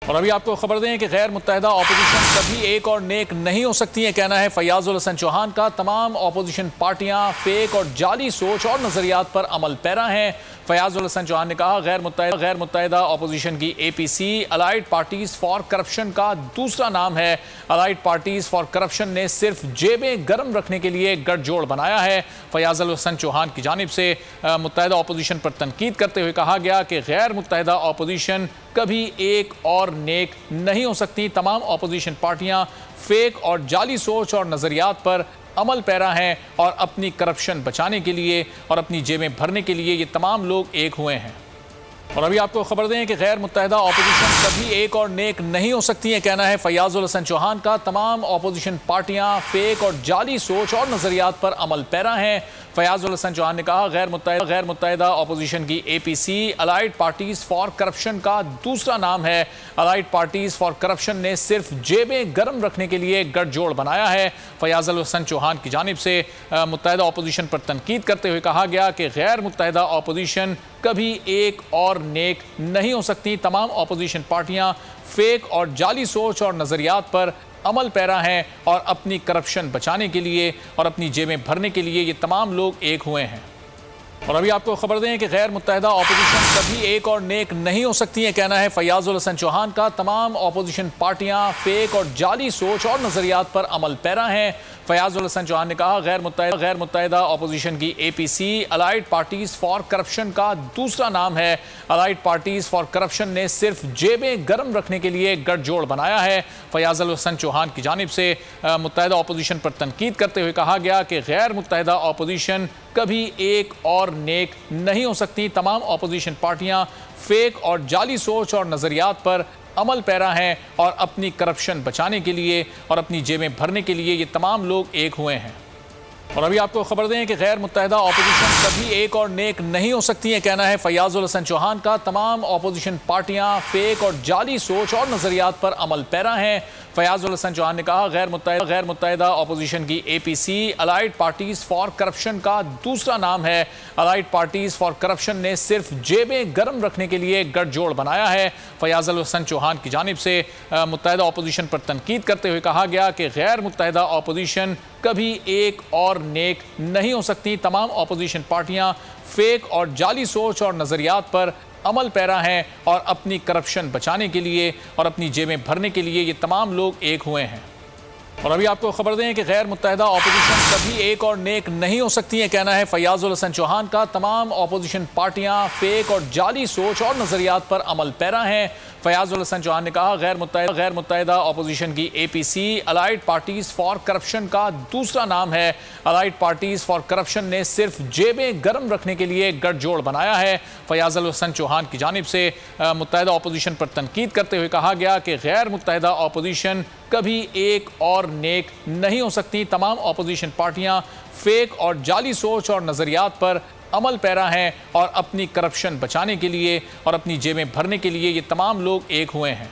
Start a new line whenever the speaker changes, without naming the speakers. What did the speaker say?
और अभी आपको खबर दें कि गैर मुत्तहिदा अपोजिशन कभी एक और नेक नहीं हो सकती है, कहना है फयाजुल हसन चौहान का। तमाम अपोजिशन पार्टियां फेक और जाली सोच और नजरियात पर अमल पैरा हैं। फयाजुल हसन चौहान ने कहा गैर मुत्तहिदा अपोजिशन की APC allied parties for corruption का दूसरा नाम है। अलाइड पार्टीज फॉर करप्शन ने सिर्फ जेबें गर्म रखने के लिए गठजोड़ बनाया है। फयाजुल हसन चौहान की जानिब से मुत्तहिदा अपोजिशन पर तनकीद करते हुए कहा गया कि गैर मुत्तहिदा अपोजिशन कभी एक और नेक नहीं हो सकती। तमाम अपोजिशन पार्टियां फेक और जाली सोच और नजरियात पर अमल पैरा हैं और अपनी करप्शन बचाने के लिए और अपनी जेबें भरने के लिए ये तमाम लोग एक हुए हैं। और अभी आपको खबर दें कि गैर मुत्तहिदा अपोजिशन कभी एक और नेक नहीं हो सकती है, कहना है फयाजुल हसन चौहान का। तमाम अपोजिशन पार्टियां फेक और जाली सोच और नजरियात पर अमल पैरा हैं। फयाजुल हसन चौहान ने कहा गैर मुत्तहिदा अपोजिशन की APC allied parties for corruption का दूसरा नाम है। अलाइड पार्टीज फॉर करप्शन ने सिर्फ जेबें गर्म रखने के लिए गठजोड़ बनाया है। फयाजुल हसन चौहान की जानिब से मुत्तहिदा अपोजिशन पर तनकीद करते हुए कहा गया कि गैर मुत्तहिदा अपोजिशन कभी एक और नेक नहीं हो सकती। तमाम अपोजिशन पार्टियां फेक और जाली सोच और नजरियात पर अमल पैरा हैं और अपनी करप्शन बचाने के लिए और अपनी जेबें भरने के लिए ये तमाम लोग एक हुए हैं। और अभी आपको खबर दें कि गैर मुत्तहिदा अपोजिशन कभी एक और नेक नहीं हो सकती है, कहना है फयाजुल हसन चौहान का। तमाम अपोजिशन पार्टियां फेक और जाली सोच और नजरियात पर अमल पैरा हैं। फयाजुल हसन चौहान ने कहा गैर मुत्तहिदा अपोजिशन की APC allied parties for corruption का दूसरा नाम है। अलाइड पार्टीज फॉर करप्शन ने सिर्फ जेबें गर्म रखने के लिए गठजोड़ बनाया है। फयाजुल हसन चौहान की जानिब से मुत्तहिदा अपोजिशन पर तनकीद करते हुए कहा गया कि गैर मुत्तहिदा अपोजिशन कभी एक और नेक नहीं हो सकती। तमाम अपोजिशन पार्टियां फेक और जाली सोच और नजरियात पर अमल पैरा हैं और अपनी करप्शन बचाने के लिए और अपनी जेबें भरने के लिए ये तमाम लोग एक हुए हैं। और अभी आपको खबर दें कि गैर मुत्तहिदा अपोजिशन कभी एक और नेक नहीं हो सकती है, कहना है फयाजुल हसन चौहान का। तमाम अपोजिशन पार्टियां फेक और जाली सोच और नजरियात पर अमल पैरा हैं। फयाजुल हसन चौहान ने कहा गैर मुत्तहिदा अपोजिशन की APC allied parties for corruption का दूसरा नाम है। अलाइड पार्टीज फॉर करप्शन ने सिर्फ जेबें गर्म रखने के लिए गठजोड़ बनाया है। फयाजुल हसन चौहान की जानिब से मुत्तहिदा अपोजिशन पर तनकीद करते हुए कहा गया कि गैर मुत्तहिदा अपोजिशन कभी एक और नेक नहीं हो सकती। तमाम अपोजिशन पार्टियां फेक और जाली सोच और नजरियात पर अमल पैरा हैं और अपनी करप्शन बचाने के लिए और अपनी जेबें भरने के लिए ये तमाम लोग एक हुए हैं। और अभी आपको खबर दें कि गैर मुत्तहिदा अपोजिशन कभी एक और नेक नहीं हो सकती है, कहना है फयाजुल हसन चौहान का। तमाम अपोजिशन पार्टियां फेक और जाली सोच और नजरियात पर अमल पैरा हैं। फयाजुल हसन चौहान ने कहा गैर मुत्तहिदा अपोजिशन की APC allied parties for corruption का दूसरा नाम है। अलाइड पार्टीज फॉर करप्शन ने सिर्फ जेबें गर्म रखने के लिए गठजोड़ बनाया है। फयाजुल हसन चौहान की जानिब से मुत्तहिदा अपोजिशन पर तनकीद करते हुए कहा गया कि गैर मुत्तहिदा अपोजिशन कभी एक और नेक नहीं हो सकती। तमाम अपोजिशन पार्टियां फेक और जाली सोच और नजरियात पर अमल पैरा हैं और अपनी करप्शन बचाने के लिए और अपनी जेबें भरने के लिए ये तमाम लोग एक हुए हैं।